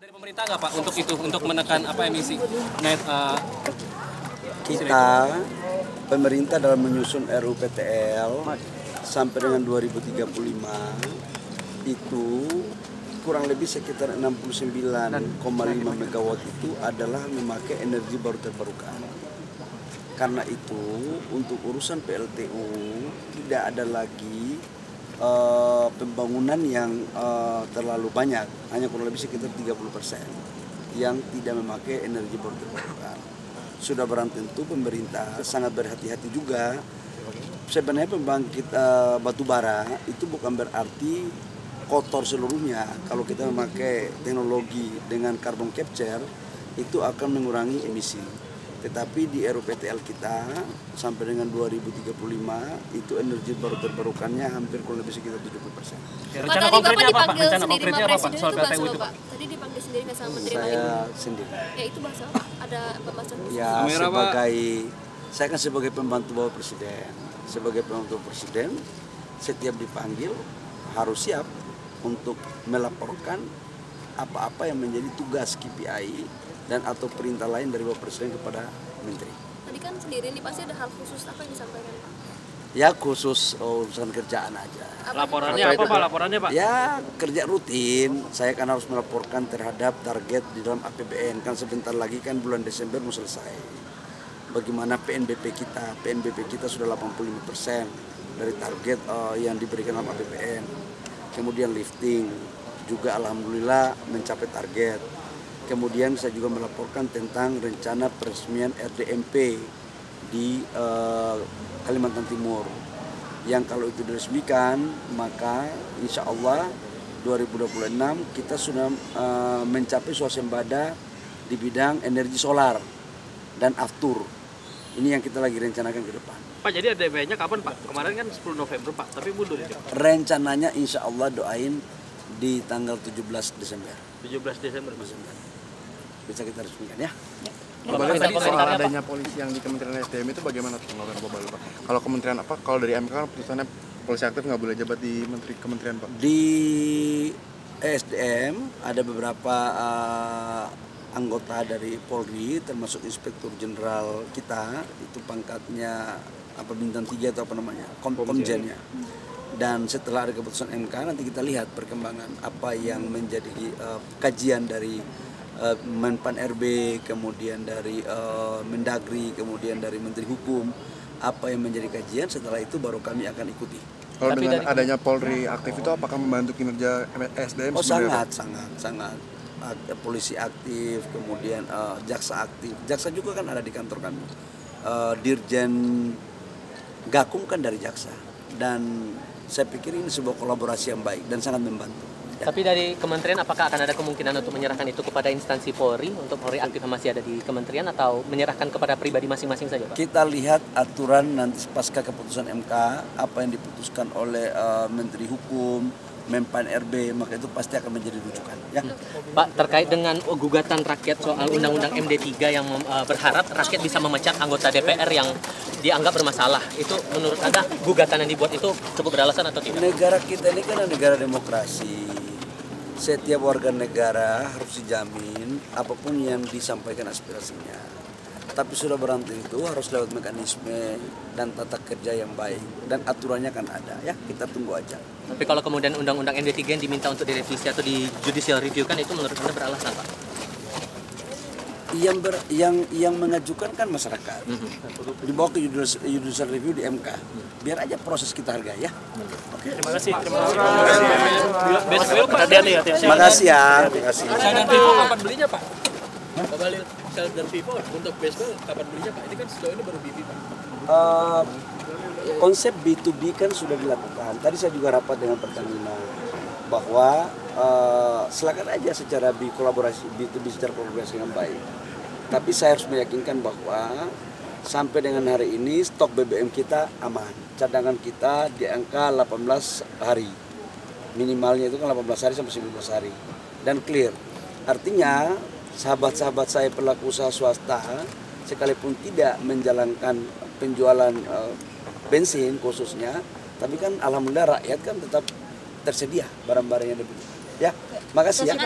Dari pemerintah nggak Pak untuk itu, untuk menekan emisi net? Kita pemerintah dalam menyusun RUU PTL sampai dengan 2035 itu kurang lebih sekitar 69,5 megawatt itu adalah memakai energi baru terbarukan. Karena itu untuk urusan PLTU tidak ada lagi pembangunan yang terlalu banyak, hanya kurang lebih sekitar 30% yang tidak memakai energi baru terbarukan. Sudah barang tentu pemerintah sangat berhati-hati juga. Sebenarnya pembangkit batu bara itu bukan berarti kotor seluruhnya. Kalau kita memakai teknologi dengan carbon capture itu akan mengurangi emisi. Tetapi di RUU PTL kita sampai dengan 2035 itu energi baru terbarukannya hampir kurang lebih sekitar 70%. Rencana konkretnya apa Pak? Rencana konkretnya apa Pak soal PLTU itu Pak? Tadi dipanggil sendiri nggak sama Menteri Maritim? Saya sendiri. Ya itu bahasa apa? Ada pembahasan khusus? Ya saya kan sebagai pembantu Bapak Presiden. Sebagai pembantu Presiden setiap dipanggil harus siap untuk melaporkan apa-apa yang menjadi tugas KPI dan atau perintah lain dari Bapak Presiden kepada Menteri. Tadi kan sendiri nih pasti ada hal khusus apa yang disampaikan Pak? Ya khusus urusan kerjaan aja. Laporannya apa Pak? Laporannya Pak? Ya kerja rutin. Saya kan harus melaporkan terhadap target di dalam APBN. Kan sebentar lagi kan bulan Desember mau selesai. Bagaimana PNBP kita? PNBP kita sudah 85% dari target yang diberikan dalam APBN. Kemudian lifting juga alhamdulillah mencapai target. Kemudian saya juga melaporkan tentang rencana peresmian RDMP di Kalimantan Timur. Yang kalau itu diresmikan, maka insya Allah 2026 kita sudah mencapai swasembada di bidang energi solar dan aftur. Ini yang kita lagi rencanakan ke depan. Pak, jadi RDMP-nya kapan Pak? Kemarin kan 10 November Pak, tapi mundur itu. Rencananya insya Allah doain di tanggal 17 Desember. 17 Desember. Bisa kita resmikan ya. Bapak tadi soal adanya polisi yang di Kementerian SDM itu bagaimana tanggapan Bapak? Kalau kementerian apa? Kalau dari MK kan putusannya polisi aktif nggak boleh jabat di kementerian Pak. Di SDM ada beberapa anggota dari Polri termasuk Inspektur Jenderal kita itu pangkatnya bintang 3 atau komjennya. Dan setelah ada keputusan MK nanti kita lihat perkembangan apa yang menjadi kajian dari Menpan RB, kemudian dari Mendagri, kemudian dari Menteri Hukum, apa yang menjadi kajian, setelah itu baru kami akan ikuti. Kalau dengan adanya Polri aktif itu apakah membantu kinerja SDM? Oh sangat. Polisi aktif, kemudian jaksa aktif. Jaksa juga kan ada di kantor kami. Dirjen Gakum kan dari jaksa. Dan saya pikir ini sebuah kolaborasi yang baik dan sangat membantu. Ya. Tapi dari kementerian apakah akan ada kemungkinan untuk menyerahkan itu kepada instansi Polri untuk Polri aktif masih ada di kementerian atau menyerahkan kepada pribadi masing-masing saja Pak? Kita lihat aturan nanti pasca keputusan MK apa yang diputuskan oleh Menteri Hukum, Menpan RB, maka itu pasti akan menjadi rujukan ya. Pak, terkait dengan gugatan rakyat soal Undang-Undang MD3 yang berharap rakyat bisa memecat anggota DPR yang dianggap bermasalah, itu menurut Anda gugatan yang dibuat itu cukup beralasan atau tidak? Negara kita ini kan negara demokrasi. Setiap warga negara harus dijamin apapun yang disampaikan aspirasinya. Tapi sudah barang tentu harus lewat mekanisme dan tata kerja yang baik. Dan aturannya kan ada ya, kita tunggu aja. Tapi kalau kemudian Undang-Undang MD3 yang diminta untuk direvisi atau di judicial review kan itu menurut Anda beralasan Pak? Yang mengajukan kan masyarakat. Dibawa ke judicial review di MK. Biar aja proses kita hargai ya. Oke. Terima kasih. Terima kasih ya. Terima kasih. Dan Vivo kapan belinya Pak? Kembali Shell dan Vivo untuk baseball kapan belinya Pak? Ini kan sejauh ini baru BP Pak. Konsep B2B kan sudah dilakukan. Tadi saya juga rapat dengan Pertamina bahwa silakan aja secara B2B secara kolaborasi yang baik. Tapi saya harus meyakinkan bahwa sampai dengan hari ini stok BBM kita aman. Cadangan kita di angka 18 hari. Minimalnya itu kan 18 hari sampai 19 hari. Dan clear. Artinya sahabat-sahabat saya pelaku usaha swasta sekalipun tidak menjalankan penjualan bensin khususnya, tapi kan alhamdulillah rakyat kan tetap tersedia barang-barang yang dibeli. Ya, makasih ya.